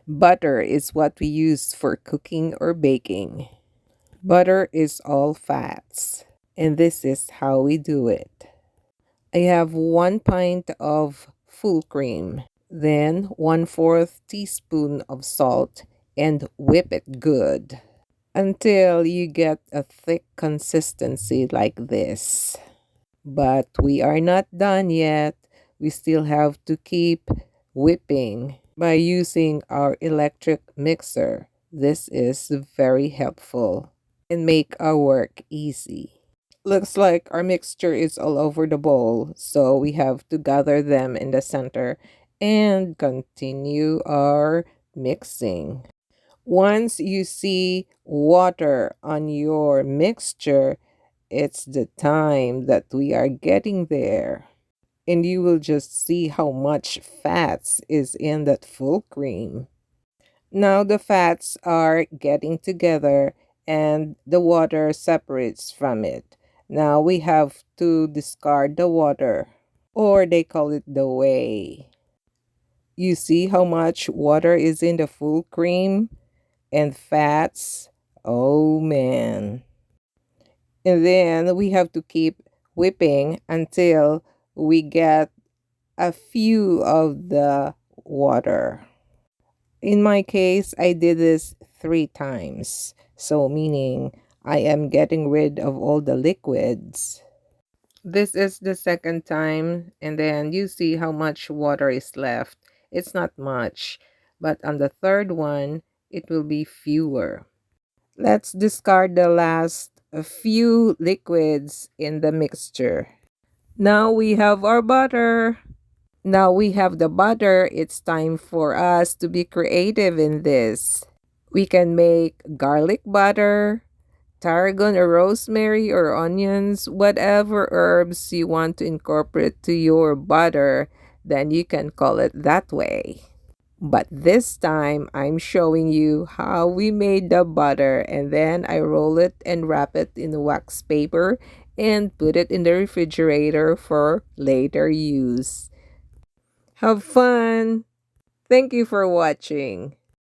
Butter is what we use for cooking or baking. Butter is all fats, and this is how we do it. I have 1 pint of full cream, then 1/4 teaspoon of salt, and whip it good until you get a thick consistency like this. But we are not done yet. We still have to keep whipping by using our electric mixer. This is very helpful and make our work easy. Looks like our mixture is all over the bowl, so we have to gather them in the center and continue our mixing. Once you see water on your mixture, it's the time that we are getting there. And you will just see how much fats is in that full cream. Now the fats are getting together and the water separates from it. Now we have to discard the water, or they call it the whey. You see how much water is in the full cream and fats? Oh man. And then we have to keep whipping until we get a few of the water. In my case, I did this 3 times. So, meaning I am getting rid of all the liquids. This is the second time, and then you see how much water is left. It's not much, but on the third one, it will be fewer. Let's discard the last few liquids in the mixture. Now we have our butter. Now we have the butter, it's time for us to be creative in this. We can make garlic butter, tarragon or rosemary or onions, whatever herbs you want to incorporate to your butter, then you can call it that way. But this time, I'm showing you how we made the butter, and then I roll it and wrap it in wax paper and put it in the refrigerator for later use. Have fun! Thank you for watching.